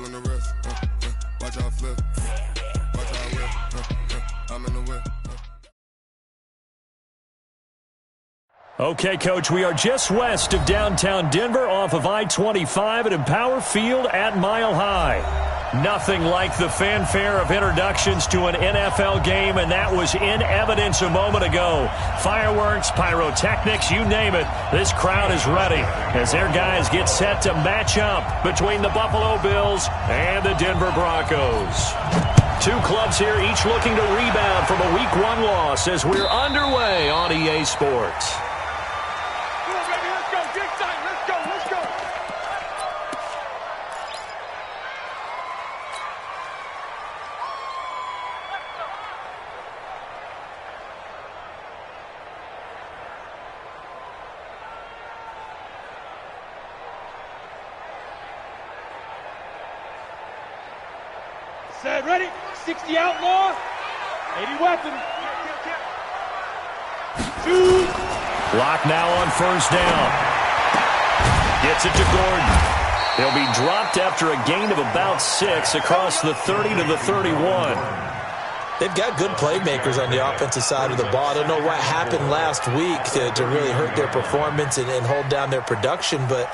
on the wrist. Watch how I flip. Watch how I whip. I'm in the whip. Okay, Coach, we are just west of downtown Denver off of I-25 at Empower Field at Mile High. Nothing like the fanfare of introductions to an NFL game, and that was in evidence a moment ago. Fireworks, pyrotechnics, you name it. This crowd is ready as their guys get set to match up between the Buffalo Bills and the Denver Broncos. Two clubs here, each looking to rebound from a Week 1 loss as we're underway on EA Sports. Set, ready? 60 outlaw, 80 weapon. Shoot! Lock now on first down. Gets it to Gordon. He'll be dropped after a gain of about 6 across the 30 to the 31. They've got good playmakers on the offensive side of the ball. I don't know what happened last week to really hurt their performance and hold down their production, but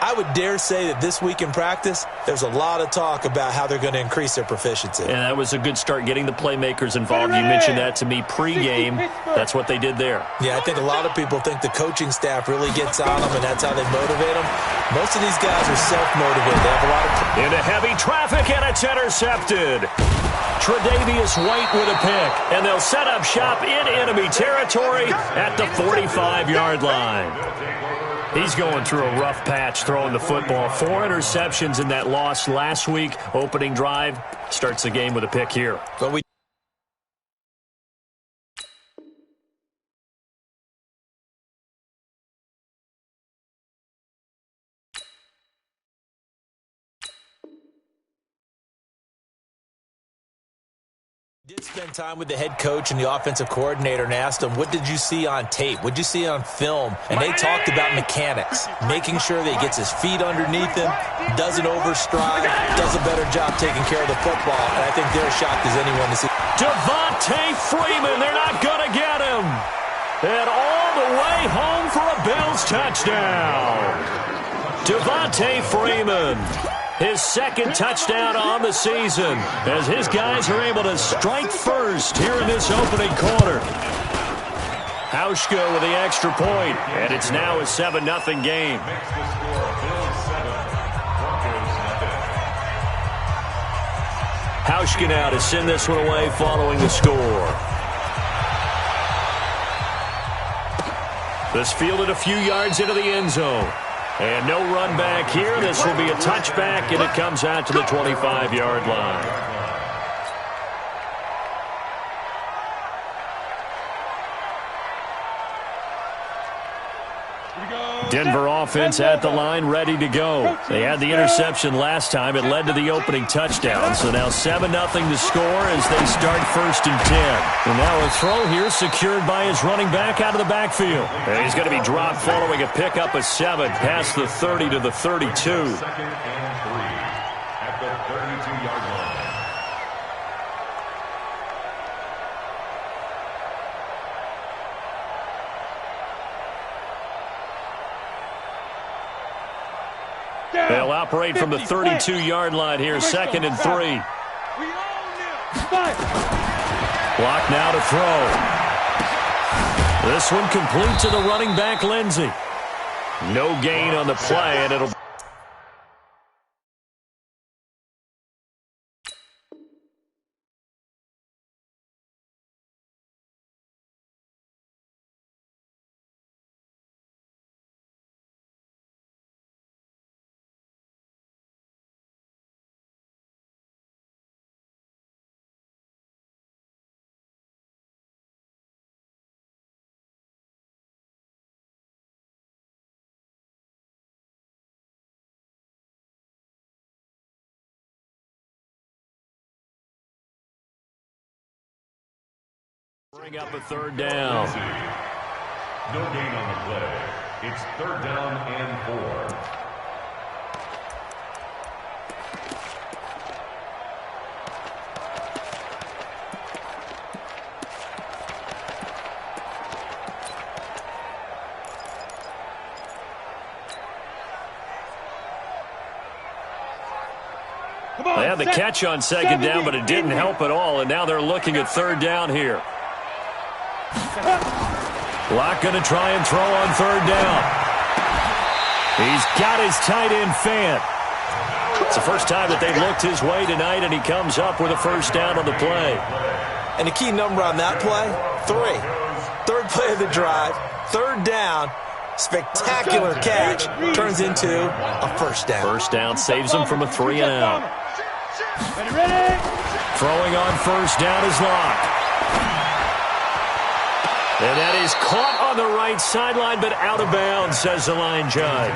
I would dare say that this week in practice, there's a lot of talk about how they're going to increase their proficiency. And that was a good start, getting the playmakers involved. You mentioned that to me pregame. That's what they did there. Yeah, I think a lot of people think the coaching staff really gets on them, and that's how they motivate them. Most of these guys are self-motivated. They have a lot of... Into heavy traffic, and it's intercepted. Tre'Davious White with a pick, and they'll set up shop in enemy territory at the 45-yard line. He's going through a rough patch throwing the football. 4 interceptions in that loss last week. Opening drive starts the game with a pick here. But we did spend time with the head coach and the offensive coordinator and asked them, what did you see on tape? What did you see on film? And they talked about mechanics, making sure that he gets his feet underneath him, doesn't overstride, does a better job taking care of the football. And I think they're as shocked as anyone to see. Devontae Freeman, they're not going to get him. And all the way home for a Bills touchdown. Devontae Freeman. His second touchdown on the season as his guys are able to strike first here in this opening quarter. Hauschka with the extra point, and it's now a 7-0 game. Hauschka now to send this one away following the score. This fielded a few yards into the end zone. And no run back here. This will be a touchback, and it comes out to the 25-yard line. Denver offense at the line, ready to go. They had the interception last time. It led to the opening touchdown. So now 7-0 to score as they start 1st and 10. And now a throw here secured by his running back out of the backfield. And he's going to be dropped following a pickup of 7 past the 30 to the 32. 2nd and 3 at the 32-yard line. They'll operate from the 32-yard line here, 2nd and 3. Block now to throw. This one complete to the running back, Lindsey. No gain on the play, and it'll... Bring up a 3rd down. No gain on the play. It's 3rd down and 4. They had the catch on second down, but it didn't help at all, and now they're looking at third down here. Locke going to try and throw on third down. He's got his tight end Fant. It's the first time that they've looked his way tonight, and he comes up with a first down on the play. And the key number on that play, 3. Third play of the drive, third down, spectacular catch, turns into a first down. First down saves him from a 3 and out. Ready? Throwing on first down is Locke. And that is caught on the right sideline, but out of bounds, says the line judge.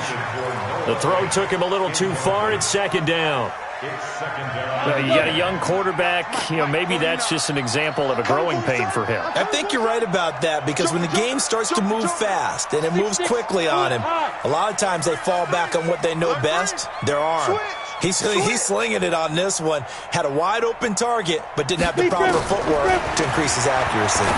The throw took him a little too far. It's second down. Well, you got a young quarterback. Maybe that's just an example of a growing pain for him. I think you're right about that, because when the game starts to move fast and it moves quickly on him, a lot of times they fall back on what they know best, their arm. He's slinging it on this one. Had a wide open target, but didn't have the proper footwork to increase his accuracy.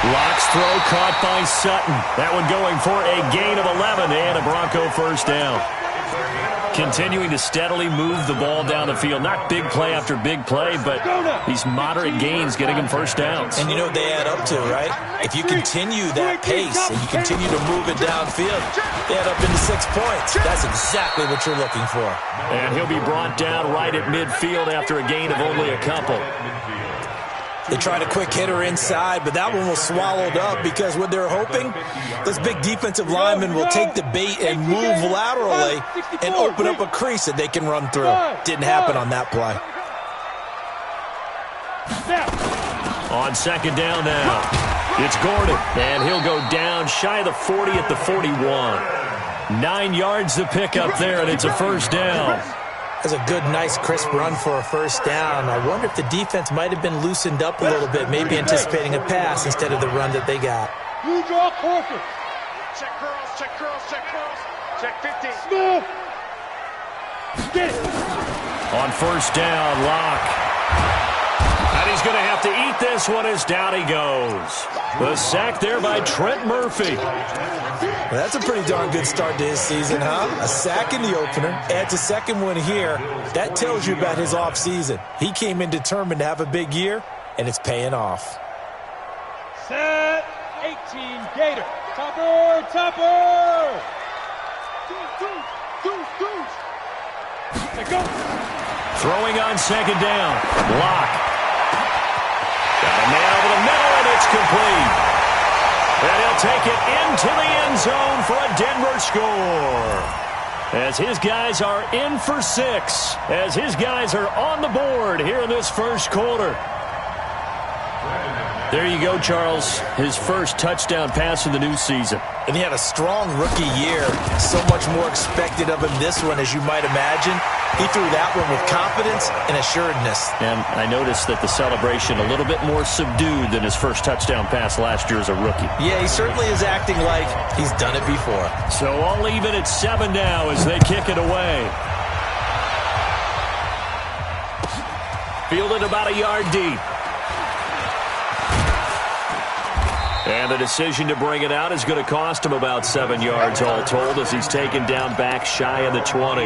Locke's throw caught by Sutton. That one going for a gain of 11 and a Bronco first down. Continuing to steadily move the ball down the field. Not big play after big play, but these moderate gains getting him first downs. And you know what they add up to, right? If you continue that pace and you continue to move it downfield, they add up into 6 points. That's exactly what you're looking for. And he'll be brought down right at midfield after a gain of only a couple. They tried a quick hitter inside, but that one was swallowed up because what they're hoping, this big defensive lineman will take the bait and move laterally and open up a crease that they can run through. Didn't happen on that play. On second down now, it's Gordon, and he'll go down shy of the 40 at the 41. 9 yards to pick up there, and it's a first down. That's a good, nice, crisp run for a first down. I wonder if the defense might have been loosened up a little bit, maybe anticipating a pass instead of the run that they got. You draw closer. Check curls, check curls, check curls. Check 50. Smooth. Get it. On first down, Locke. And he's going to have to eat this one as down he goes. The sack there by Trent Murphy. Well, that's a pretty darn good start to his season, huh? A sack in the opener, adds a second one here. That tells you about his offseason. He came in determined to have a big year, and it's paying off. Set. 18 Gator. Topper, topper. Goose. Let's go. Throwing on second down. Locke. Got a man over the middle, and it's complete. And he'll take it into the end zone for a Denver score. As his guys are in for 6. As his guys are on the board here in this first quarter. There you go, Charles. His first touchdown pass of the new season. And he had a strong rookie year. So much more expected of him this one, as you might imagine. He threw that one with confidence and assuredness. And I noticed that the celebration a little bit more subdued than his first touchdown pass last year as a rookie. Yeah, he certainly is acting like he's done it before. So all even at 7 now as they kick it away. Fielded about a yard deep. And the decision to bring it out is going to cost him about 7 yards all told as he's taken down back shy of the 20.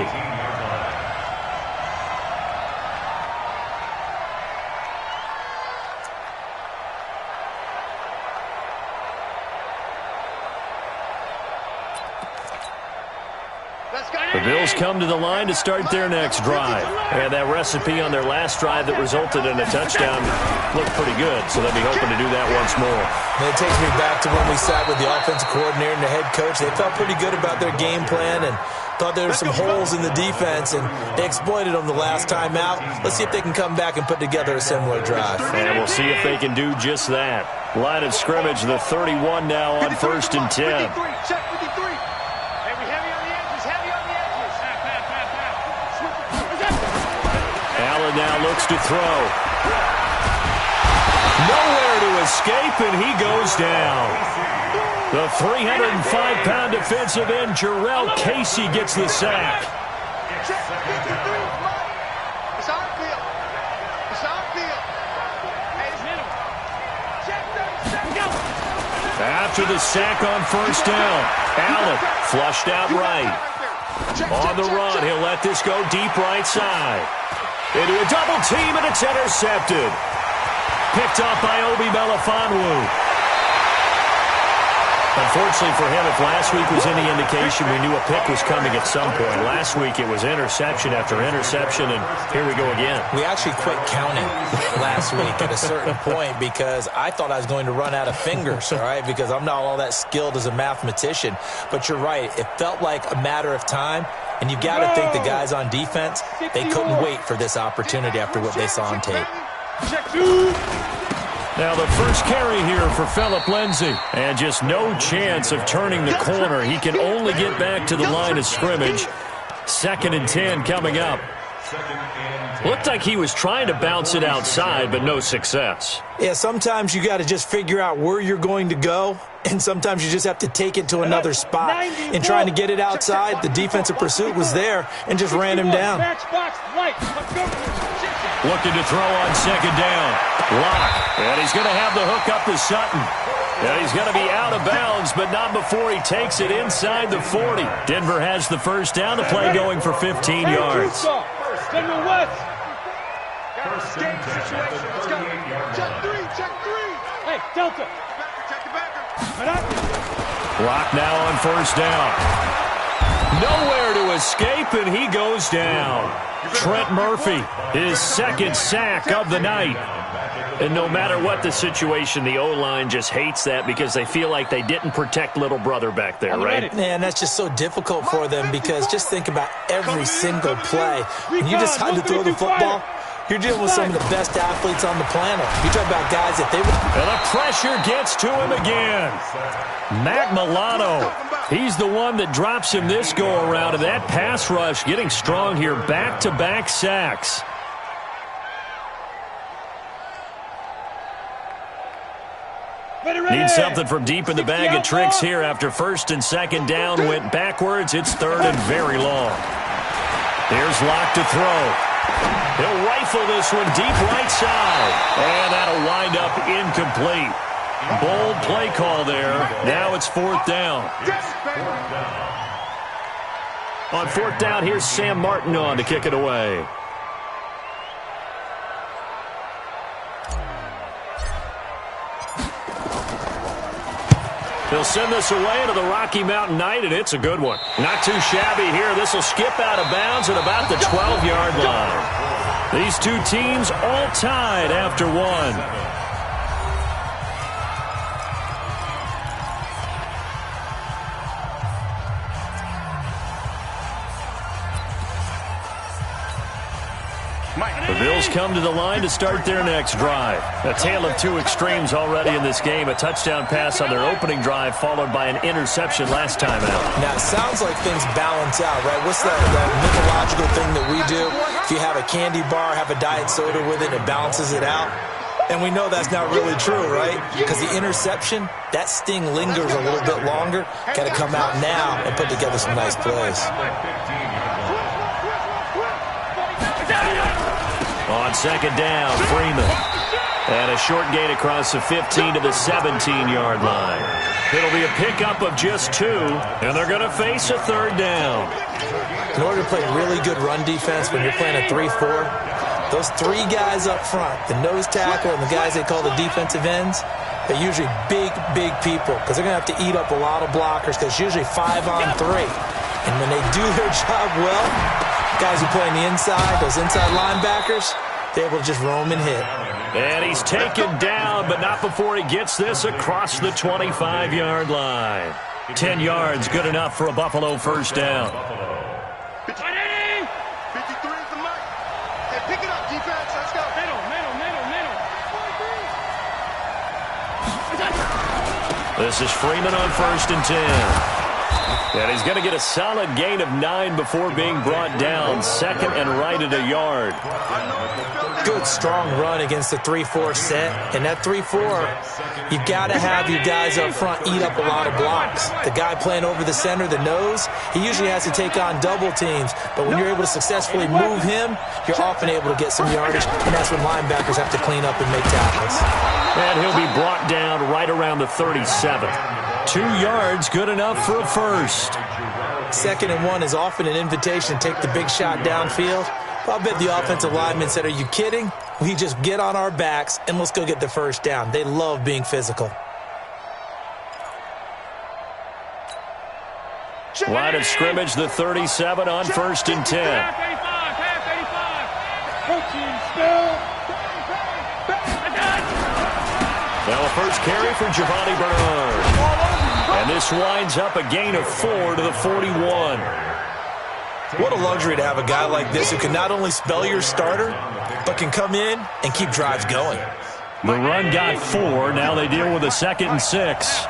The Bills come to the line to start their next drive. And that recipe on their last drive that resulted in a touchdown looked pretty good, so they'll be hoping to do that once more. And it takes me back to when we sat with the offensive coordinator and the head coach. They felt pretty good about their game plan and thought there were some holes in the defense, and they exploited them the last time out. Let's see if they can come back and put together a similar drive. And we'll see if they can do just that. Line of scrimmage, the 31 now on 1st and 10. Check 53. Allen now looks to throw. Nowhere to escape, and he goes down. The 305-pound defensive end, Jarrell Casey, gets the sack. It's on field. It's on field. After the sack on first down, Allen flushed out right. On the run, he'll let this go deep right side. Into a double team, and it's intercepted. Picked off by Obi Melifonwu. Unfortunately for him, if last week was any indication, we knew a pick was coming at some point. Last week it was interception after interception, and here we go again. We actually quit counting last week at a certain point because I thought I was going to run out of fingers, all right, because I'm not all that skilled as a mathematician. But you're right. It felt like a matter of time, and you got to think the guys on defense, they couldn't wait for this opportunity after what they saw on tape. Check two. Now the first carry here for Phillip Lindsay. And just no chance of turning the corner. He can only get back to the line of scrimmage. 2nd and 10 coming up. Looked like he was trying to bounce it outside, but no success. Yeah, sometimes you got to just figure out where you're going to go, and sometimes you just have to take it to another spot. In trying to get it outside, the defensive pursuit was there and just ran him down. Looking to throw on 2nd down. Lock. And he's going to have the hook up to Sutton. And he's going to be out of bounds, but not before he takes it inside the 40. Denver has the first down. The play going for 15 yards. Denver West. First and 10 at the 38-yard line. Check three. Hey, Delta. Check the backer. Lock now on 1st down. Nowhere to escape, and he goes down. Trent Murphy, his 2nd sack of the night. And no matter what the situation, the O-line just hates that because they feel like they didn't protect little brother back there, right? Man, that's just so difficult for them because just think about every single play. When you decide to throw the football, you're dealing with some of the best athletes on the planet. You talk about guys that they would... And the pressure gets to him again. Matt Milano, he's the one that drops him this go-around. And that pass rush getting strong here. Back-to-back sacks. Need something from deep in the bag of tricks here after 1st and 2nd down went backwards. It's 3rd and very long. Here's Lock to throw. He'll rifle this one deep right side. And that'll wind up incomplete. Bold play call there. Now it's 4th down. On 4th down, here's Sam Martin on to kick it away. He'll send this away to the Rocky Mountain Knight, and it's a good one. Not too shabby here. This will skip out of bounds at about the 12-yard line. These two teams all tied after one. The Bills come to the line to start their next drive. A tale of two extremes already in this game. A touchdown pass on their opening drive followed by an interception last time out. Now, it sounds like things balance out, right? What's that mythological thing that we do? If you have a candy bar, have a diet soda with it, it balances it out. And we know that's not really true, right? Because the interception, that sting lingers a little bit longer. Got to come out now and put together some nice plays. On 2nd down, Freeman. And a short gain across the 15 to the 17-yard line. It'll be a pickup of just 2, and they're going to face a 3rd down. In order to play really good run defense when you're playing a 3-4, those 3 guys up front, the nose tackle and the guys they call the defensive ends, they're usually big, big people because they're going to have to eat up a lot of blockers because it's usually 5 on 3. And when they do their job well, guys who play on the inside, those inside linebackers, they're able to just roam and hit. And he's taken down, but not before he gets this across the 25-yard line. 10 yards, good enough for a Buffalo first down. 53 is the mark. Hey, pick it up, defense. Let's go. Middle. This is Freeman on 1st and 10. And he's going to get a solid gain of 9 before being brought down. 2nd and right at a yard. Good, strong run against the 3-4 set. And that 3-4, you've got to have your guys up front eat up a lot of blocks. The guy playing over the center, the nose, he usually has to take on double teams. But when you're able to successfully move him, you're often able to get some yardage. And that's when linebackers have to clean up and make tackles. And he'll be brought down right around the 37. 2 yards, good enough for a first. 2nd and 1 is often an invitation to take the big shot downfield. I'll bet the offensive lineman said, are you kidding? We just get on our backs and let's go get the first down. They love being physical. Line of scrimmage, the 37 on 1st and 10. Now a first carry for Giovanni Bernard. And this winds up a gain of 4 to the 41. What a luxury to have a guy like this who can not only spell your starter, but can come in and keep drives going. The run got 4. Now they deal with a 2nd and 6.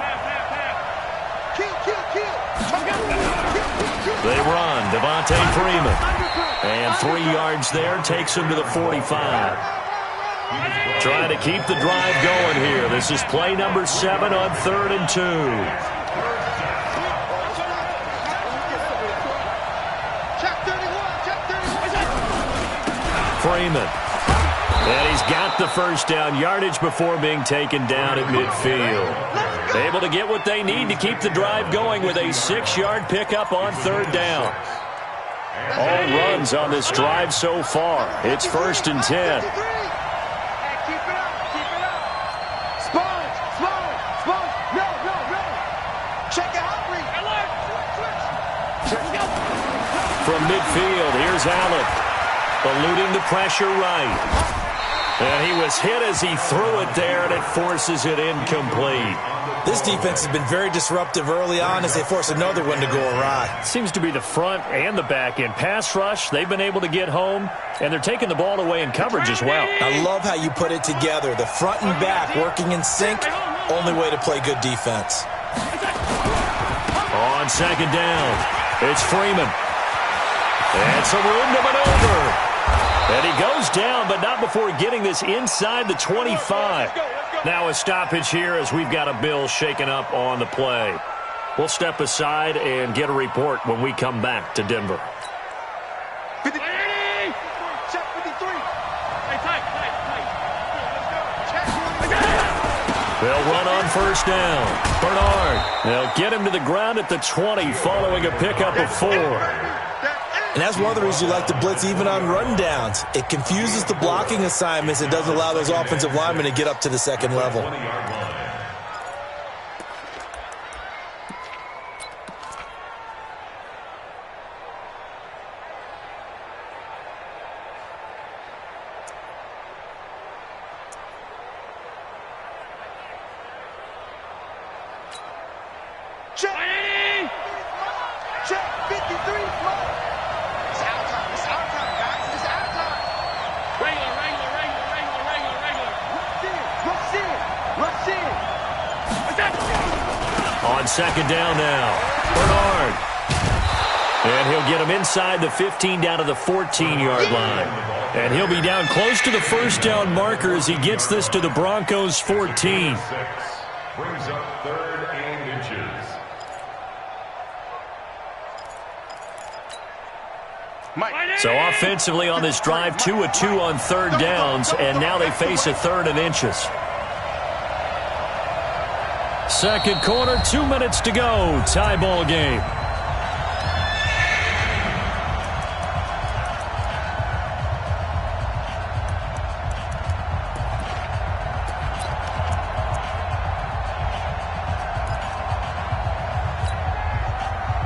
They run. Devontae Freeman. And 3 yards there takes him to the 45. Trying to keep the drive going here. This is play number 7 on 3rd and 2. Freeman. And he's got the first down yardage before being taken down at midfield. Able to get what they need to keep the drive going with a 6-yard pickup on 3rd down. All runs on this drive so far. It's 1st and 10. From midfield, here's Allen. Eluding the pressure right. And he was hit as he threw it there, and it forces it incomplete. This defense has been very disruptive early on as they force another one to go awry. Seems to be the front and the back end. Pass rush, they've been able to get home, and they're taking the ball away in coverage as well. I love how you put it together. The front and back working in sync, only way to play good defense. On 2nd down, it's Freeman. And some room to maneuver. And he goes down, but not before getting this inside the 25. Now a stoppage here as we've got a Bill shaken up on the play. We'll step aside and get a report when we come back to Denver. Check 53. They'll run on 1st down. Bernard. They'll get him to the ground at the 20 following a pickup of 4. And that's one of the reasons you like to blitz even on rundowns. It confuses the blocking assignments and doesn't allow those offensive linemen to get up to the 2nd level. Check 53. It's our time. It's our time, guys. It's our time. Regular. Rush in. On 2nd down now, Bernard. And he'll get him inside the 15 down to the 14-yard line. And he'll be down close to the 1st down marker as he gets this to the Broncos' 14. Brings up 3rd and inches. So offensively on this drive, 2 of 2 on 3rd downs, and now they face a 3rd and inches. 2nd quarter, 2 minutes to go. Tie ball game.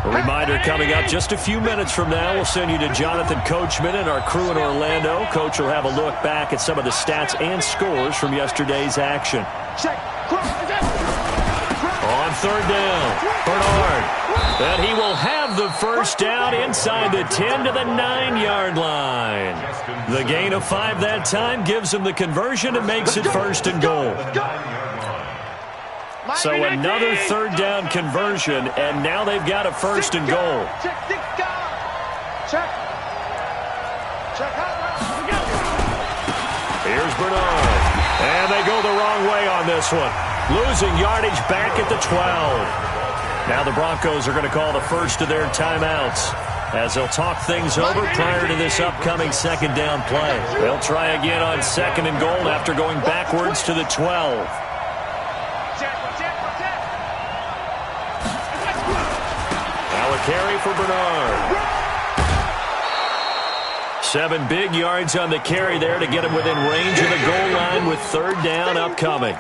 A reminder coming up just a few minutes from now. We'll send you to Jonathan Coachman and our crew in Orlando. Coach will have a look back at some of the stats and scores from yesterday's action. On 3rd down, Bernard. And he will have the first down inside the 10 to the 9-yard line. The gain of 5 that time gives him the conversion and makes it 1st and goal. So another 3rd down conversion, and now they've got a 1st and goal. Here's Bernard. And they go the wrong way on this one. Losing yardage back at the 12. Now the Broncos are going to call the first of their timeouts as they'll talk things over prior to this upcoming 2nd down play. They'll try again on 2nd and goal after going backwards to the 12. carry for Bernard. 7 big yards on the carry there to get him within range of the goal line with 3rd down upcoming.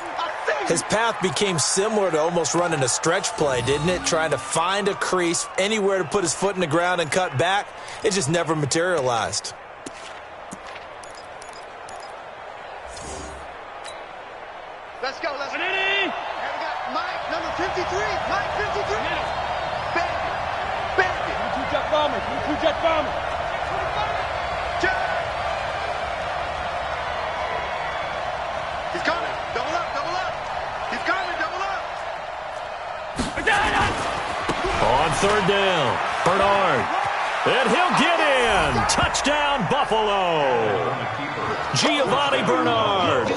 His path became similar to almost running a stretch play, didn't it? Trying to find a crease, anywhere to put his foot in the ground and cut back. It just never materialized. Let's go, let's go. And we got Mike, number 53. Mike, 53. Bandit. Two jet bombers. Two jet bombers. He's coming. Double up, double up. He's coming, double up. On 3rd down, Bernard. And he'll get in. Touchdown, Buffalo. Giovanni Bernard.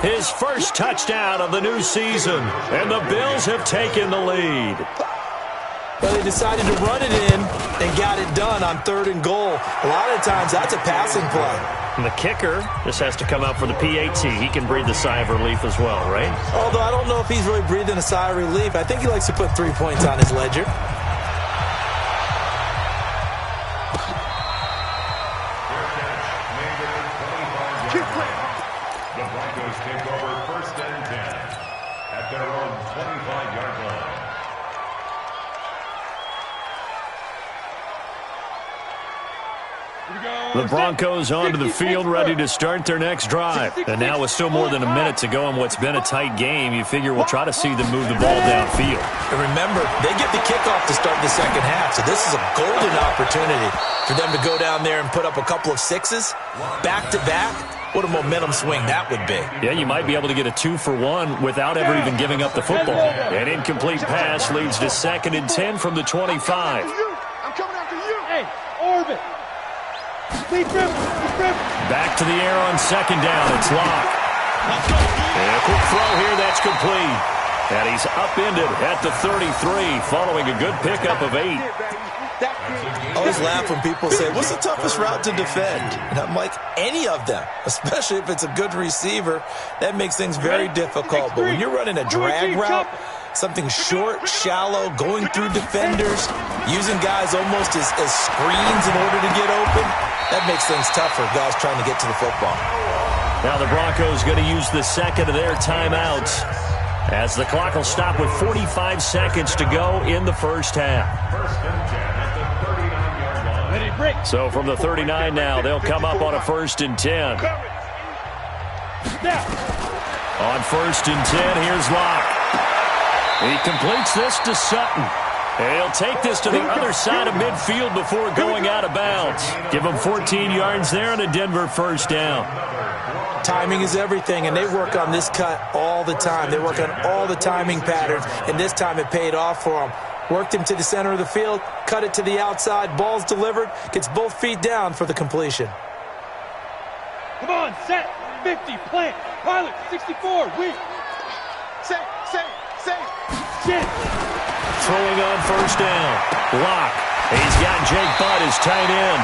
His first touchdown of the new season. And the Bills have taken the lead. But they decided to run it in and got it done on 3rd and goal. A lot of times that's a passing play. And the kicker just has to come out for the PAT. He can breathe the sigh of relief as well, right? Although I don't know if he's really breathing a sigh of relief. I think he likes to put 3 points on his ledger. The Broncos take over 1st and 10 at their own 25-yard line. The Broncos onto the field, ready to start their next drive. And now with still more than a minute to go in what's been a tight game, you figure we'll try to see them move the ball downfield. And remember, they get the kickoff to start the second half, so this is a golden opportunity for them to go down there and put up a couple of sixes back-to-back. What a momentum swing that would be. Yeah, you might be able to get a 2-for-1 without ever even giving up the football. An incomplete pass leads to 2nd and 10 from the 25. I'm coming after you. Hey, orbit. Back to the air on 2nd down. It's Locke. And a quick throw here. That's complete. And he's upended at the 33 following a good pickup of 8. I always laugh when people say, what's the toughest route to defend? And I'm like, any of them, especially if it's a good receiver. That makes things very difficult. But when you're running a drag route, something short, shallow, going through defenders, using guys almost as screens in order to get open, that makes things tough for guys trying to get to the football. Now the Broncos going to use the second of their timeouts as the clock will stop with 45 seconds to go in the first half. 1st and 10 at the 39-yard line. Ready, break. So from the 39 now, they'll come up on a 1st and 10. Now. On 1st and 10, here's Locke. He completes this to Sutton. And he'll take this to the other side of midfield before going out of bounds. Give him 14 yards there and a Denver 1st down. Timing is everything, and they work on this cut all the time. They work on all the timing patterns, and this time it paid off for them. Worked him to the center of the field, cut it to the outside, ball's delivered, gets both feet down for the completion. Come on, set. 50, plant. Pilot, 64, weak. Safe. Shit. Throwing on 1st down. Locke. He's got Jake Butt as tight end.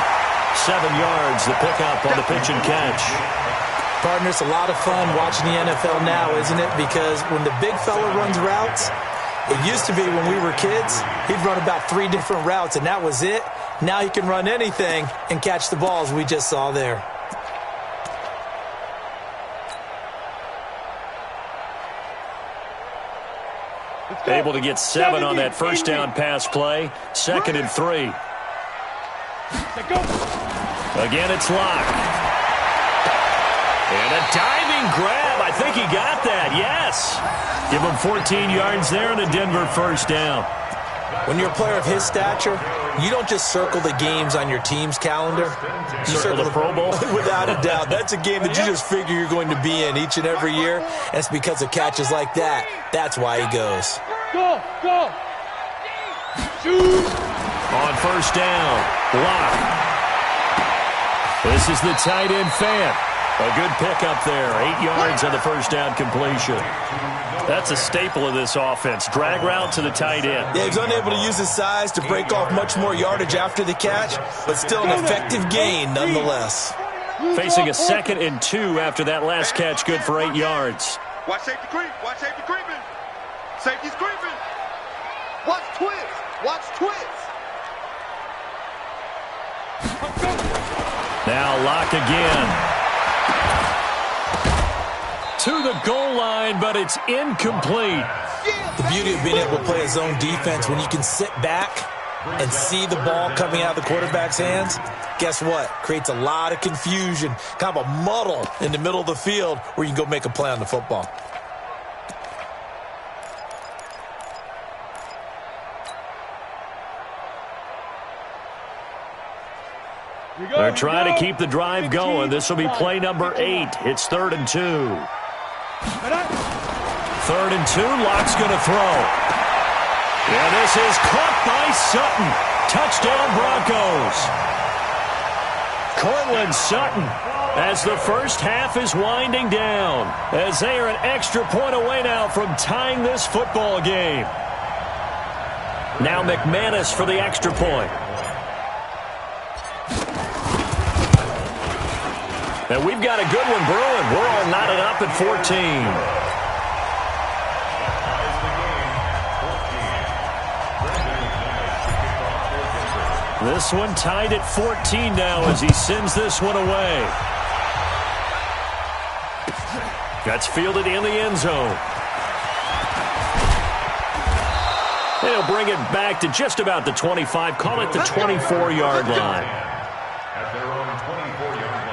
7 yards, the pickup on the pitch and catch. Partner, it's a lot of fun watching the NFL now, isn't it? Because when the big fella runs routes, it used to be when we were kids, he'd run about 3 different routes, and that was it. Now he can run anything and catch the balls we just saw there. Able to get 7 on that 1st down pass play. 2nd and 3. Again, it's Locke. And a diving grab. I think he got that. Yes. Give him 14 yards there and a Denver 1st down. When you're a player of his stature, you don't just circle the games on your team's calendar. You Circle the Pro Bowl? Without a doubt. That's a game that you just figure you're going to be in each and every year. And it's because of catches like that. That's why he goes. Go. Shoot. On 1st down, Locke. This is the tight end Fant. A good pickup there. 8 yards on the 1st down completion. That's a staple of this offense. Drag route to the tight end. Yeah, he's unable to use his size to break off much more yardage after the catch, but still an effective gain nonetheless. Facing a 2nd and 2 after that last catch, good for 8 yards. Watch safety creep. Watch safety creeping. Safety's creeping. Watch twist. Now lock again. To the goal line, but it's incomplete. The beauty of being able to play a zone defense when you can sit back and see the ball coming out of the quarterback's hands, guess what? Creates a lot of confusion, kind of a muddle in the middle of the field where you can go make a play on the football. They're trying to keep the drive going. This will be play number 8. It's 3rd and 2. 3rd and 2. Locke's going to throw. Yeah, this is caught by Sutton. Touchdown Broncos. Cortland Sutton, as the first half is winding down, as they are an extra point away now from tying this football game. Now McManus for the extra point. And we've got a good one brewing. We're all knotted up at 14. This one tied at 14 now as he sends this one away. That's fielded in the end zone. They'll bring it back to just about the 25. Call it the 24-yard line. At their own 24-yard line.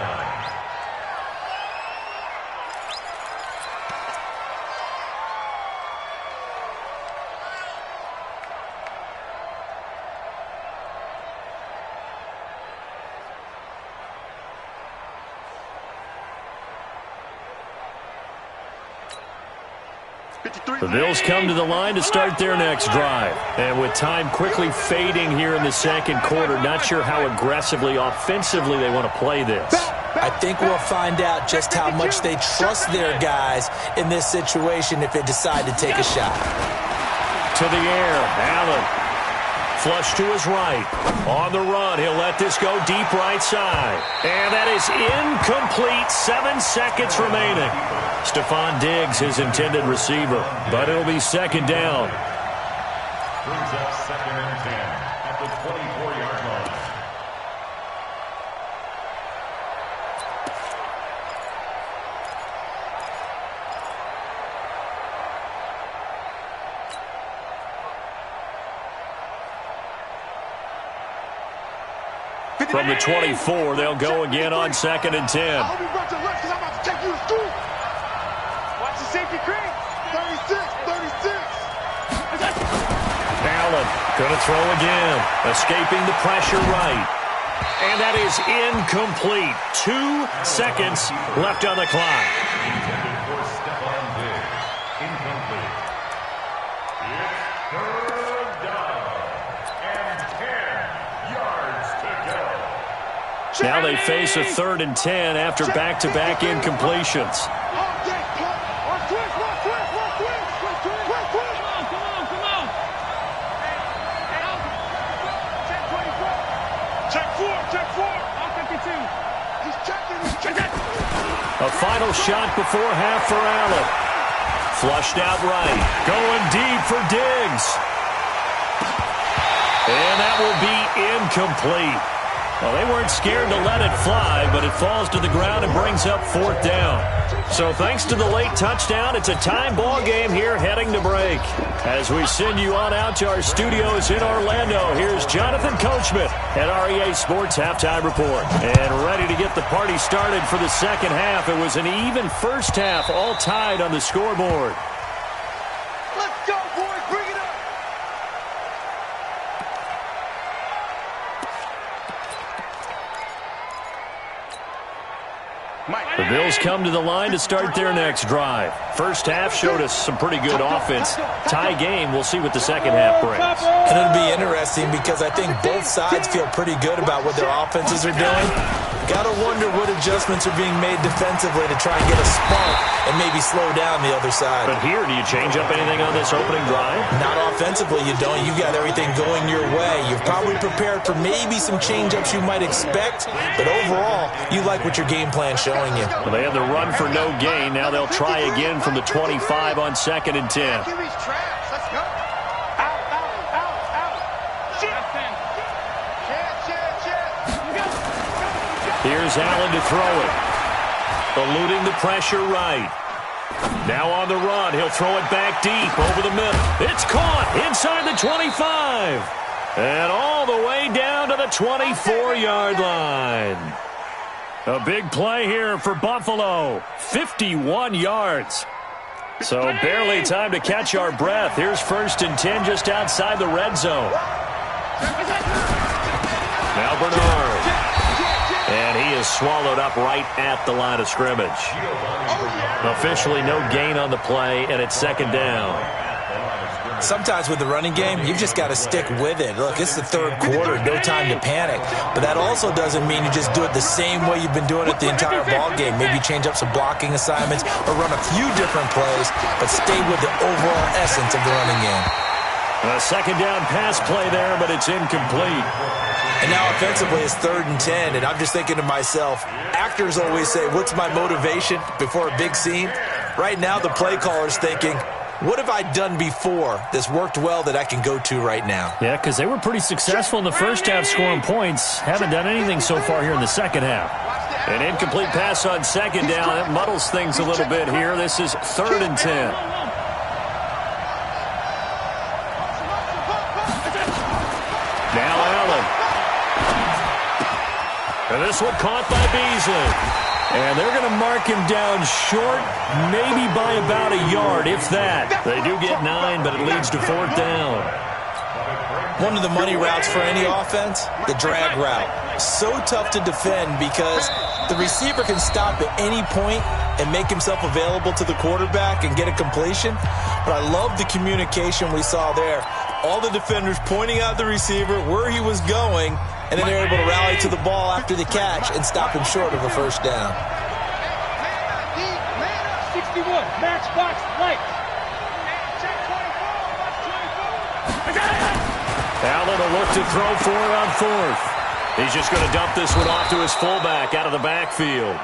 The Bills come to the line to start their next drive. And with time quickly fading here in the second quarter, not sure how aggressively, offensively they want to play this. I think we'll find out just how much they trust their guys in this situation if they decide to take a shot. To the air, Allen. Flush to his right. On the run, he'll let this go deep right side. And that is incomplete. 7 seconds remaining. Stephon Diggs, his intended receiver. But it'll be second down. Brings up 2nd and 10 at the 24-yard line. From the 24, they'll go again on 2nd and 10. I hope you brought your lunch because I'm about to take you to school. Watch the safety cream. 36. Allen going to throw again. Escaping the pressure right. And that is incomplete. 2 seconds left on the clock. Intended for Stephon Diggs. Incomplete. It's 3rd down and 10 yards to go. Now they face a 3rd and 10 after back-to-back incompletions. A final shot before half for Allen. Flushed out right. Going deep for Diggs. And that will be incomplete. Well, they weren't scared to let it fly, but it falls to the ground and brings up 4th down. So thanks to the late touchdown, it's a time ball game here heading to break. As we send you on out to our studios in Orlando, here's Jonathan Coachman at REA Sports Halftime Report. And ready to get the party started for the second half. It was an even first half, all tied on the scoreboard. Let's go, boys. Bring it up. The Bills come to the line to start their next drive. First half showed us some pretty good offense. Tie game, we'll see what the second half brings. And it'll be interesting because I think both sides feel pretty good about what their offenses are doing. Got to wonder what adjustments are being made defensively to try and get a spark and maybe slow down the other side. But here, do you change up anything on this opening drive? Not offensively, you don't. You got everything going your way. You've probably prepared for maybe some change-ups you might expect, but overall, you like what your game plan's showing you. Well, they had the run for no gain. Now they'll try again from the 25 on 2nd and 10. Give these traps. Let's go. Out. Shit. Chance. Here's Allen to throw it. Eluding the pressure right. Now on the run. He'll throw it back deep over the middle. It's caught inside the 25. And all the way down to the 24-yard line. A big play here for Buffalo. 51 yards. So barely time to catch our breath. Here's 1st and 10 just outside the red zone. Now Bernard. And he is swallowed up right at the line of scrimmage. Officially no gain on the play, and it's 2nd down. Sometimes with the running game, you've just got to stick with it. Look, it's the 3rd quarter, no time to panic. But that also doesn't mean you just do it the same way you've been doing it the entire ball game. Maybe change up some blocking assignments or run a few different plays, but stay with the overall essence of the running game. A 2nd down pass play there, but it's incomplete. And now offensively it's 3rd and 10, and I'm just thinking to myself, actors always say, what's my motivation before a big scene? Right now the play caller's thinking, what have I done before that's worked well that I can go to right now? Yeah, because they were pretty successful in the first half scoring points. Haven't done anything so far here in the second half. An incomplete pass on 2nd down. That muddles things a little bit here. This is 3rd and 10. Now Allen. And this one caught by Beasley. And they're going to mark him down short, maybe by about a yard, if that. They do get 9, but it leads to 4th down. One of the money routes for any offense, the drag route. So tough to defend because the receiver can stop at any point and make himself available to the quarterback and get a completion. But I love the communication we saw there. All the defenders pointing out the receiver, where he was going, and then they're able to rally to the ball after the catch and stop him short of a 1st down. 61, matchbox light. Allen will look to throw for it on 4th. He's just going to dump this one off to his fullback out of the backfield.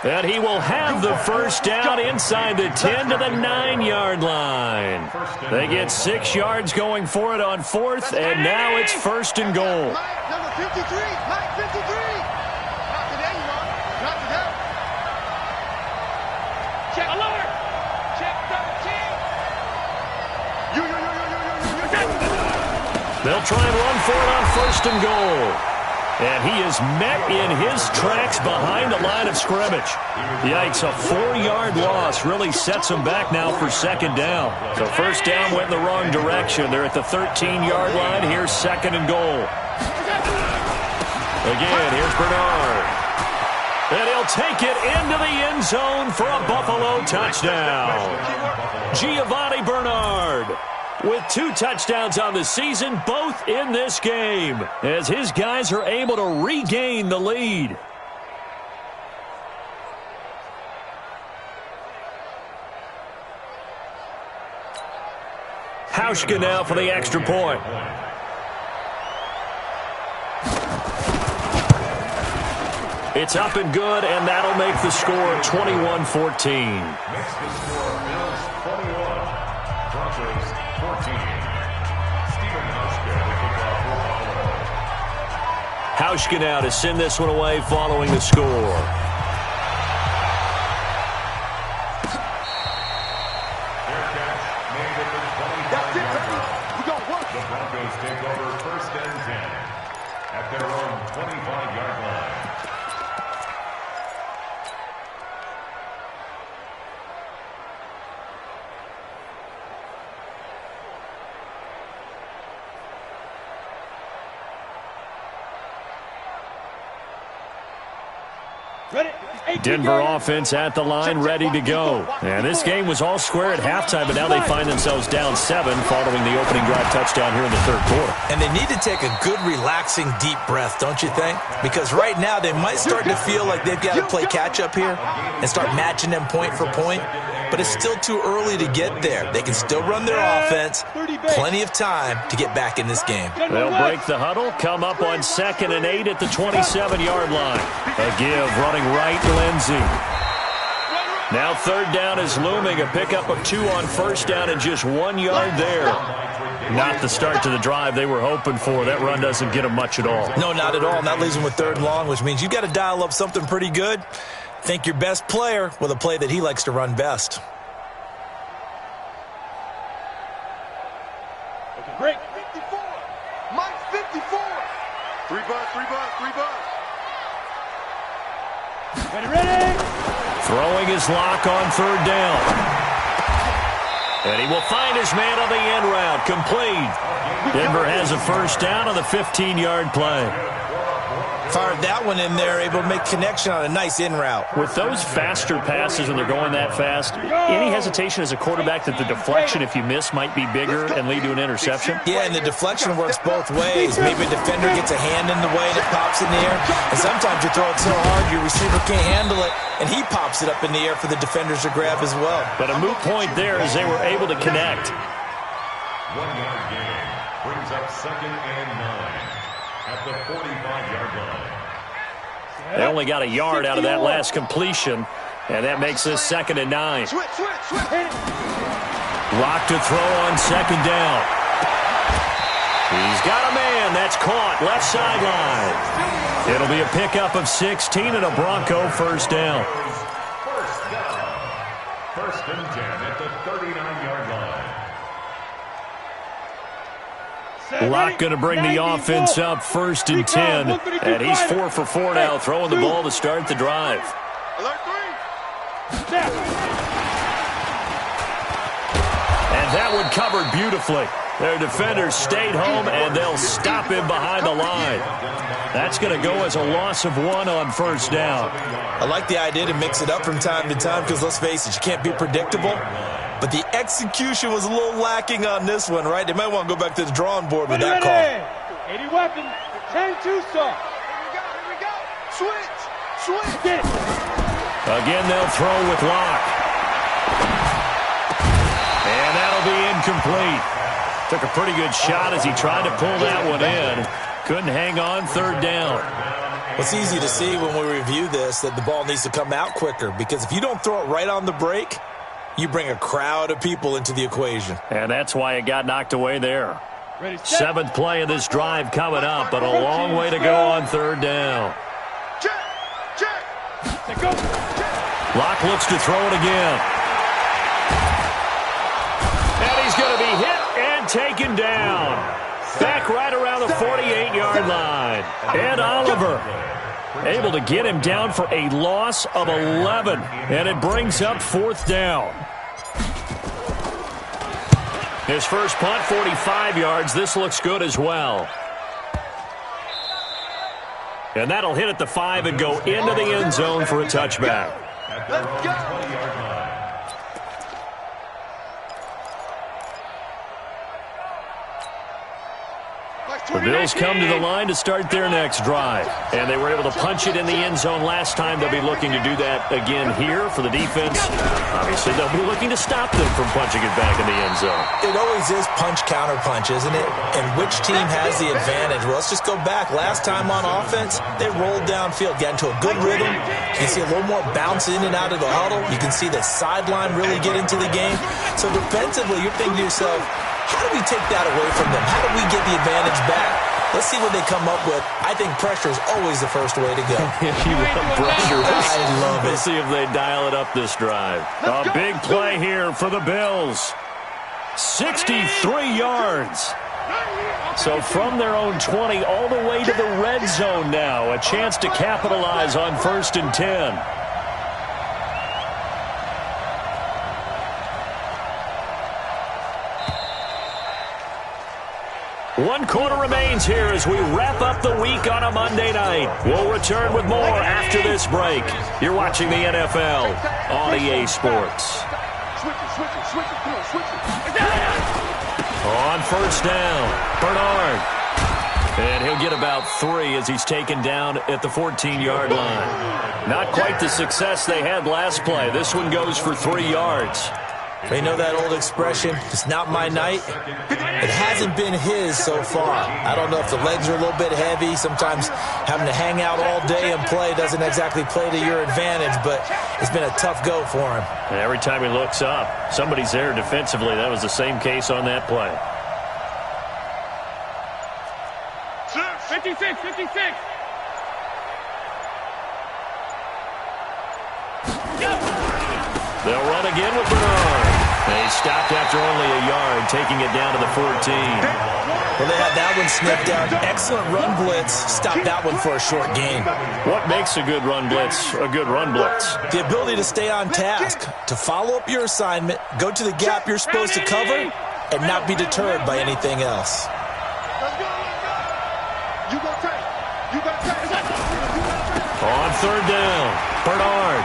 And he will have the 1st down inside the 10 to the 9-yard line. They get 6 yards going for it on 4th, and now it's 1st and goal. Number 53, Mike 53. Not today, you are. Not today. Check alert. Check 13. They'll try and run for it on 1st and goal. And he is met in his tracks behind the line of scrimmage. Yikes, a 4-yard loss really sets him back now for 2nd down. So 1st down went in the wrong direction. They're at the 13-yard line. Here's 2nd and goal. Again, here's Bernard. And he'll take it into the end zone for a Buffalo touchdown. Giovanni Bernard with 2 touchdowns on the season, both in this game, as his guys are able to regain the lead. Hauschka now for the extra point. It's up and good, and that'll make the score 21-14. Makes the score Bills 21, Broncos 14. Stephen Hauschka will kick off for Buffalo. Hauschka now to send this one away following the score. Fair catch made at the 25-yard line. The Broncos take over 1st and 10 at their own 25-yard line. Denver offense at the line, ready to go. And this game was all square at halftime, but now they find themselves down 7 following the opening drive touchdown here in the 3rd quarter. And they need to take a good, relaxing, deep breath, don't you think? Because right now they might start to feel like they've got to play catch-up here and start matching them point for point. But it's still too early to get there. They can still run their offense. Plenty of time to get back in this game. They'll break the huddle, come up on 2nd and 8 at the 27-yard line. A give running right, Lindsey. Now 3rd down is looming. A pickup of 2 on 1st down and just 1 yard there. Not the start to the drive they were hoping for. That run doesn't get them much at all. No, not at all. And that leaves them with 3rd and long, which means you've got to dial up something pretty good. Think your best player with a play that he likes to run best. Okay, break. 54. Mike's 54. 3 bucks, 3 bucks, 3 bucks. Ready. Throwing his lock on 3rd down. And he will find his man on the end route. Complete. Denver has a 1st down on the 15-yard play. Fired that one in there, able to make connection on a nice in route. With those faster passes when they're going that fast, any hesitation as a quarterback that the deflection, if you miss, might be bigger and lead to an interception? Yeah, and the deflection works both ways. Maybe a defender gets a hand in the way and it pops in the air. And sometimes you throw it so hard your receiver can't handle it, and he pops it up in the air for the defenders to grab as well. But a moot point there as they were able to connect. 1-yard gain brings up 2nd and 9 at the 45-yard line. They only got a yard out of that last completion, and that makes this 2nd and 9. Switch. Lock to throw on 2nd down. He's got a man. That's caught. Left sideline. It'll be a pickup of 16 and a Bronco 1st down. 1st and 10 at the 39-yard line. Locke going to bring the offense up 1st and 10. And he's 4 for 4 now, throwing the ball to start the drive. Alert 3. And that one covered beautifully. Their defenders stayed home, and they'll stop him behind the line. That's going to go as a loss of 1 on 1st down. I like the idea to mix it up from time to time because, let's face it, you can't be predictable. But the execution was a little lacking on this one, right? They might want to go back to the drawing board with that call. 80 weapons. 10-2 saw. Here we go. Switch. Get it. Again, they'll throw with Locke. And that'll be incomplete. Took a pretty good shot as he tried to pull that one in. Couldn't hang on 3rd down. It's easy to see when we review this that the ball needs to come out quicker because if you don't throw it right on the break, you bring a crowd of people into the equation. And that's why it got knocked away there. Ready, set. 7th play of this drive coming up, but a long way to go on 3rd down. Let go. Locke looks to throw it again. And he's going to be hit and taken down. Back right around the 48-yard line. Ed Oliver able to get him down for a loss of 11. And it brings up 4th down. His first punt, 45 yards. This looks good as well. And that'll hit at the 5 and go into the end zone for a touchback. Let's go. The Bills come to the line to start their next drive. And they were able to punch it in the end zone last time. They'll be looking to do that again here for the defense. Obviously, they'll be looking to stop them from punching it back in the end zone. It always is punch-counter-punch, isn't it? And which team has the advantage? Well, let's just go back. Last time on offense, they rolled downfield, got into a good rhythm. You can see a little more bounce in and out of the huddle. You can see the sideline really get into the game. So defensively, you're thinking to yourself, how do we take that away from them? How do we get the advantage back? Let's see what they come up with. I think pressure is always the first way to go. You love pressure. I love it. Let's see if they dial it up this drive. A big play here for the Bills. 63 yards. So from their own 20 all the way to the red zone now. A chance to capitalize on 1st and 10. One quarter remains here as we wrap up the week on a Monday night. We'll return with more after this break. You're watching the NFL on EA Sports. On 1st down, Bernard. And he'll get about 3 as he's taken down at the 14-yard line. Not quite the success they had last play. This one goes for 3 yards. You know that old expression, it's not my night? It hasn't been his so far. I don't know if the legs are a little bit heavy. Sometimes having to hang out all day and play doesn't exactly play to your advantage, but it's been a tough go for him. And every time he looks up, somebody's there defensively. That was the same case on that play. 56. They'll run again with Bernard. They stopped after only a yard, taking it down to the 14. Well, they had that one sniffed down. Excellent run blitz. Stopped that one for a short gain. What makes a good run blitz a good run blitz? The ability to stay on task, to follow up your assignment, go to the gap you're supposed to cover, and not be deterred by anything else. On third down, Bernard.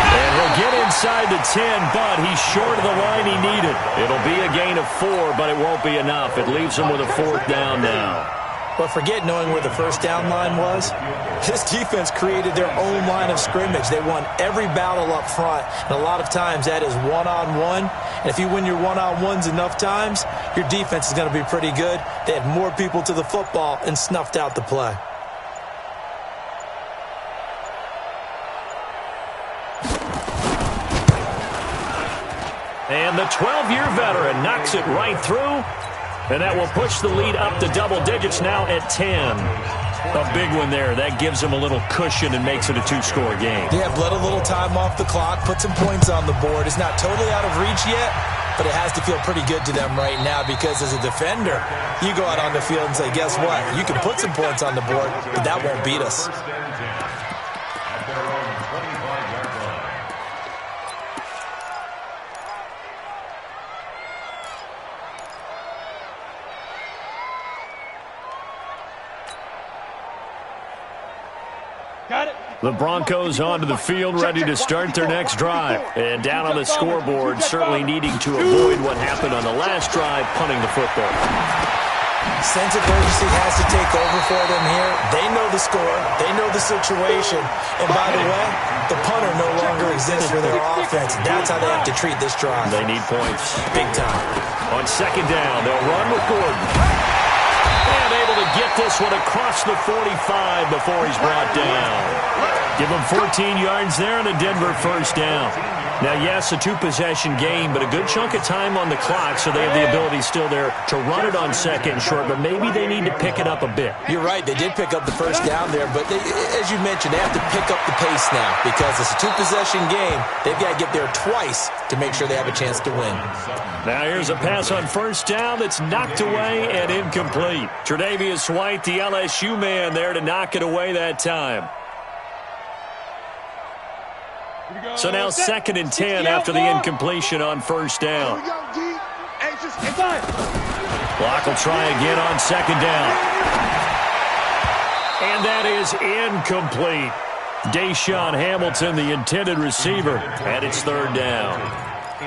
And he'll get inside the 10, but he's short of the line he needed. It'll be a gain of 4, but it won't be enough. It leaves him with a 4th down now. But forget knowing where the first down line was. This defense created their own line of scrimmage. They won every battle up front, and a lot of times that is one-on-one. And if you win your one-on-ones enough times, your defense is going to be pretty good. They had more people to the football and snuffed out the play. And the 12-year veteran knocks it right through, and that will push the lead up to double digits now at 10. A big one there. That gives them a little cushion and makes it a 2-score game. Yeah, bled a little time off the clock, put some points on the board. It's not totally out of reach yet, but it has to feel pretty good to them right now because as a defender, you go out on the field and say, guess what? You can put some points on the board, but that won't beat us. At their own 25-yard line. Got it. The Broncos onto the field, ready to start their next drive. And down on the scoreboard, certainly needing to avoid what happened on the last drive, punting the football. Sense of urgency has to take over for them here. They know the score. They know the situation. And by the way, the punter no longer exists for their offense. That's how they have to treat this drive. They need points. Big time. On second down, they'll run with Gordon. And able to get this one across the 45 before he's brought down. Give him 14 yards there and a Denver first down. Now, yes, a 2-possession game, but a good chunk of time on the clock, so they have the ability still there to run it on second and short, but maybe they need to pick it up a bit. You're right. They did pick up the first down there, but as you mentioned, they have to pick up the pace now because it's a 2-possession game. They've got to get there twice to make sure they have a chance to win. Now here's a pass on first down that's knocked away and incomplete. Tre'Davious White, the LSU man, there to knock it away that time. So now second and 10 after the incompletion on first down. Block will try again on second down. And that is incomplete. Deshaun Hamilton, the intended receiver, and it's third down.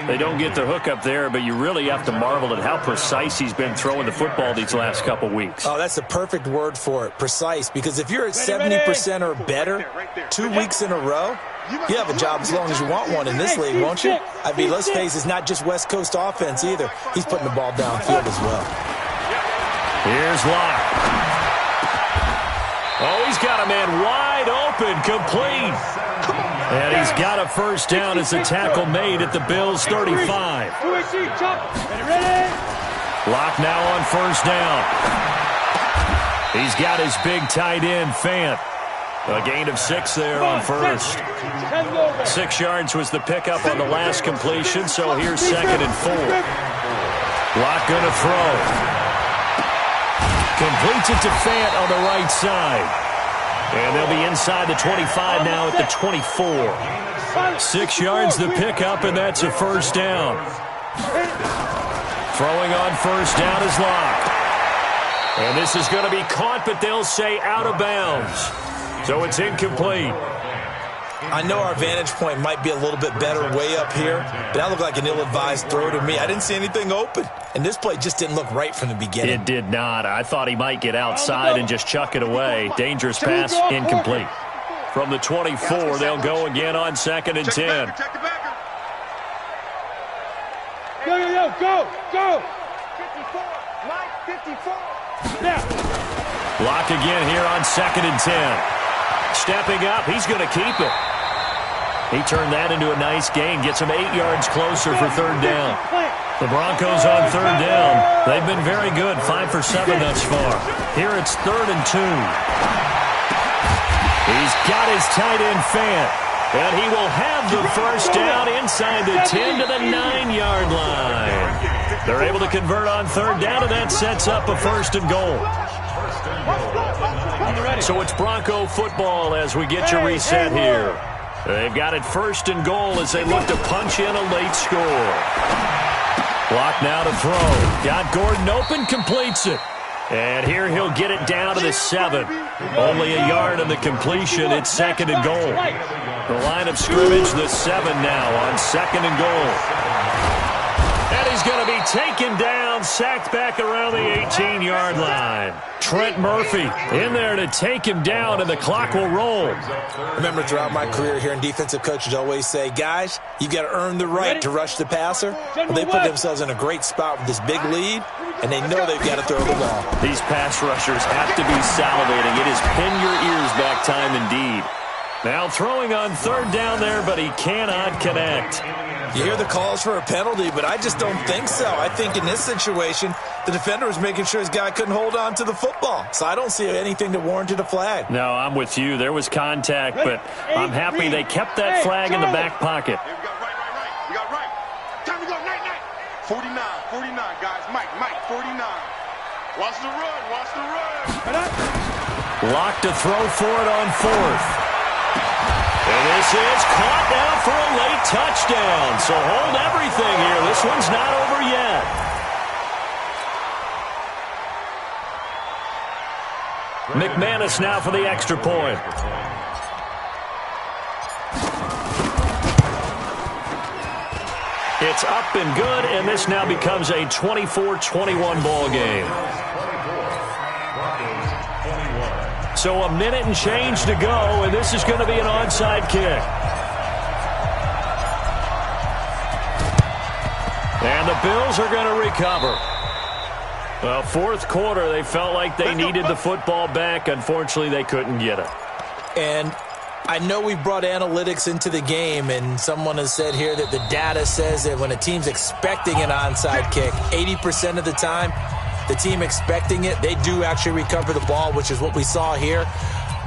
They don't get the hook up there, but you really have to marvel at how precise he's been throwing the football these last couple weeks. Oh, that's the perfect word for it, precise, because if you're at 70% or better 2 weeks in a row, you have a job as long as you want one in this league, won't you? I mean, let's face it, it's not just West Coast offense either. He's putting the ball downfield as well. Here's Locke. Oh, he's got a man wide open, complete. And he's got a first down as the tackle made at the Bills' 35. Locke now on first down. He's got his big tight end, Fant. A gain of 6 there on first. 6 yards was the pickup on the last completion, so here's second and 4. Locke going to throw. Completes it to Fant on the right side. And they'll be inside the 25 now at the 24. 6 yards the pickup, and that's a first down. Throwing on first down is Locke. And this is going to be caught, but they'll say out of bounds. So it's incomplete. I know our vantage point might be a little bit better way up here, but that looked like an ill-advised throw to me. I didn't see anything open, and this play just didn't look right from the beginning. It did not. I thought he might get outside and just chuck it away. Dangerous pass, incomplete. From the 24, they'll go again on second and 10. Yo, yo, yo, go, go. 54, Mike, 54. Now. Block again here on second and 10. Stepping up, he's going to keep it. He turned that into a nice gain, gets him 8 yards closer for third down. The Broncos on third down. They've been very good, 5 for 7 thus far. Here it's 3rd and 2. He's got his tight end Fant, and he will have the first down inside the 10 to the 9-yard line. They're able to convert on third down, and that sets up a 1st and goal. So it's Bronco football as we get you reset here. They've got it 1st and goal as they look to punch in a late score. Clock now to throw. Got Gordon open, completes it. And here he'll get it down to the 7. Only a yard on the completion. It's 2nd and goal. The line of scrimmage, the 7 now on 2nd and goal. And he's going to be taken down, sacked back around the 18-yard line. Trent Murphy in there to take him down, and the clock will roll. Remember, throughout my career here, and defensive coaches always say, guys, you've got to earn the right to rush the passer. Well, they put themselves in a great spot with this big lead, and they know they've got to throw the ball. These pass rushers have to be salivating. It is pin your ears back time indeed. Now throwing on third down there, but he cannot connect. You hear the calls for a penalty, but I just don't think so. I think in this situation, the defender was making sure his guy couldn't hold on to the football. So I don't see anything that warranted a flag. No, I'm with you. There was contact, but I'm happy they kept that flag in the back pocket. Hey, we got right. We got right. Time to go, night. 49, guys. Mike, 49. Watch the run. Locked to throw for it on 4th. And this is caught now for a late touchdown. So hold everything here. This one's not over yet. McManus now for the extra point. It's up and good, and this now becomes a 24-21 ball game. So a minute and change to go, and this is going to be an onside kick. And the Bills are going to recover. Well, 4th quarter, they felt like they needed the football back. Unfortunately, they couldn't get it. And I know we brought analytics into the game, and someone has said here that the data says that when a team's expecting an onside kick, 80% of the time, the team expecting it, they do actually recover the ball, which is what we saw here.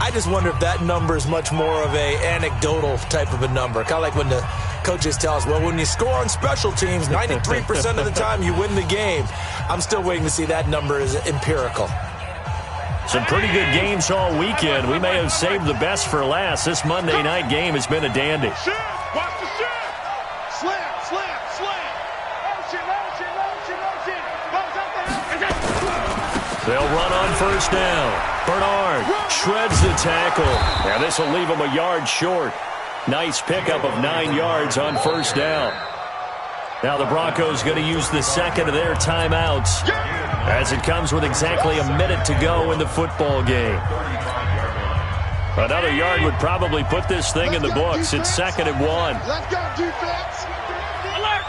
I just wonder if that number is much more of a anecdotal type of a number. Kind of like when the coaches tell us, well, when you score on special teams, 93% of the time you win the game. I'm still waiting to see that number is empirical. Some pretty good games all weekend. We may have saved the best for last. This Monday night game has been a dandy. Watch the shit. Slam. They'll run on first down. Bernard shreds the tackle. Now this will leave him a yard short. Nice pickup of 9 yards on first down. Now the Broncos going to use the second of their timeouts as it comes with exactly a minute to go in the football game. Another yard would probably put this thing in the books. It's 2nd and 1. Let's go, defense. Alert.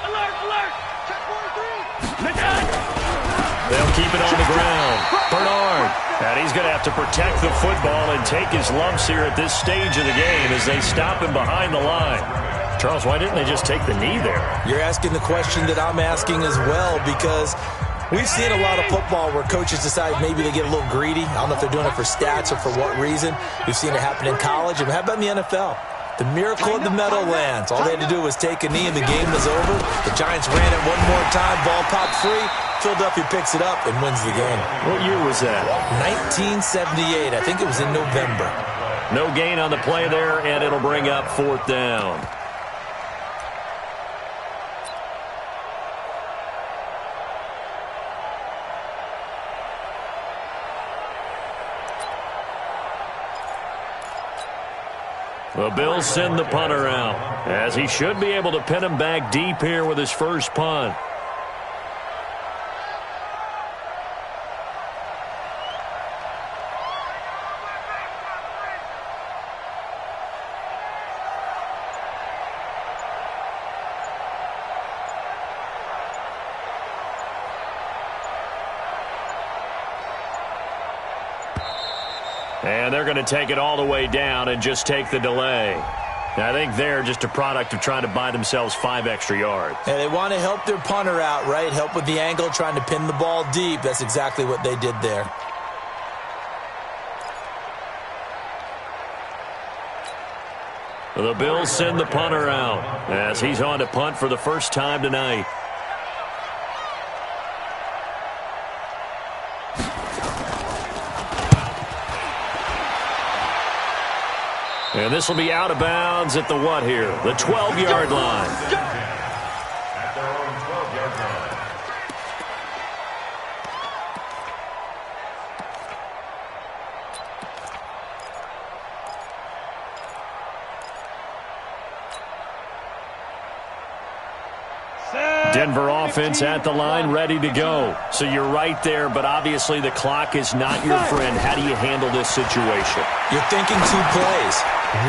They'll keep it on the ground. Bernard. And he's going to have to protect the football and take his lumps here at this stage of the game as they stop him behind the line. Charles, why didn't they just take the knee there? You're asking the question that I'm asking as well, because we've seen a lot of football where coaches decide maybe they get a little greedy. I don't know if they're doing it for stats or for what reason. We've seen it happen in college. And how about in the NFL? The miracle of the Meadowlands. All they had to do was take a knee and the game was over. The Giants ran it one more time. Ball popped free. Philadelphia picks it up and wins the game. What year was that? 1978. I think it was in November. No gain on the play there, and it'll bring up 4th down. The Bills send the punter out, as he should be able to pin him back deep here with his first punt. And they're going to take it all the way down and just take the delay. I think they're just a product of trying to buy themselves 5 extra yards. And they want to help their punter out, right? Help with the angle, trying to pin the ball deep. That's exactly what they did there. The Bills send the punter out as he's on to punt for the first time tonight. And this will be out of bounds at the what here? The 12-yard line. At their own 12-yard line. Denver offense at the line, ready to go. So you're right there, but obviously the clock is not your friend. How do you handle this situation? You're thinking 2 plays.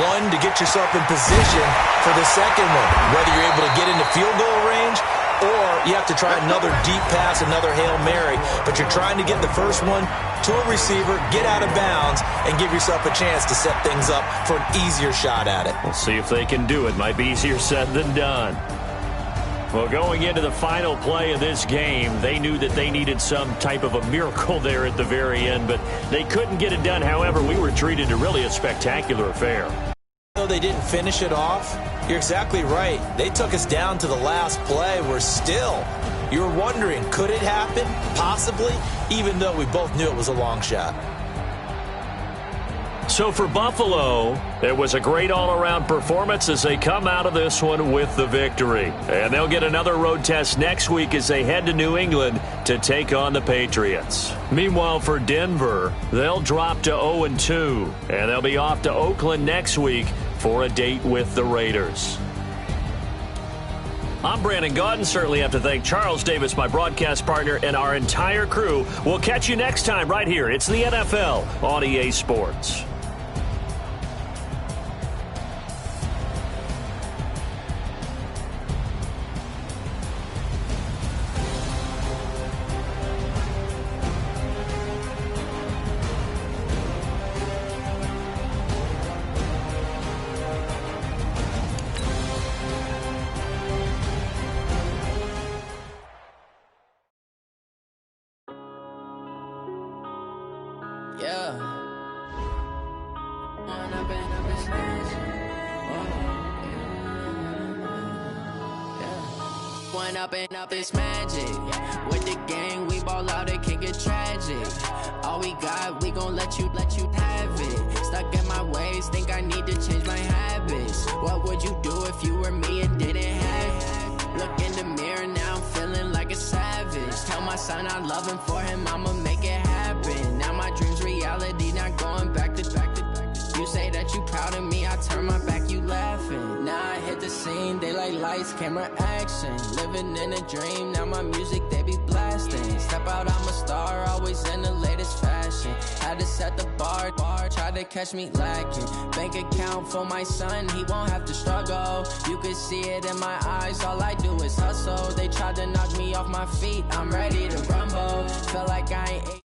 One, to get yourself in position for the second one, whether you're able to get into field goal range or you have to try another deep pass, another Hail Mary. But you're trying to get the first one to a receiver, get out of bounds, and give yourself a chance to set things up for an easier shot at it. We'll see if they can do it. Might be easier said than done. Well, going into the final play of this game, they knew that they needed some type of a miracle there at the very end, but they couldn't get it done. However, we were treated to really a spectacular affair. Though they didn't finish it off, you're exactly right. They took us down to the last play. We're still, you were wondering, could it happen? Possibly, even though we both knew it was a long shot. So for Buffalo, it was a great all-around performance as they come out of this one with the victory. And they'll get another road test next week as they head to New England to take on the Patriots. Meanwhile, for Denver, they'll drop to 0-2, and they'll be off to Oakland next week for a date with the Raiders. I'm Brandon Gaudin. Certainly have to thank Charles Davis, my broadcast partner, and our entire crew. We'll catch you next time right here. It's the NFL on EA Sports. Up this magic with the gang, we ball out, it can get tragic. All we got, we gon' let you have it. Stuck in my ways, think I need to change my habits. What would you do if you were me and didn't have it? Look in the mirror, now I'm feeling like a savage. Tell my son I love him, for him I'ma make it happen. Now my dreams reality, not going back to back. You say that you proud of me, I turn my back, you laughing. Now I hit the scene, they like lights, camera, action. Living in a dream, now my music, they be blasting. Step out, I'm a star, always in the latest fashion. Had to set the bar, try to catch me lacking. Bank account for my son, he won't have to struggle. You can see it in my eyes, all I do is hustle. They tried to knock me off my feet, I'm ready to rumble. Feel like I ain't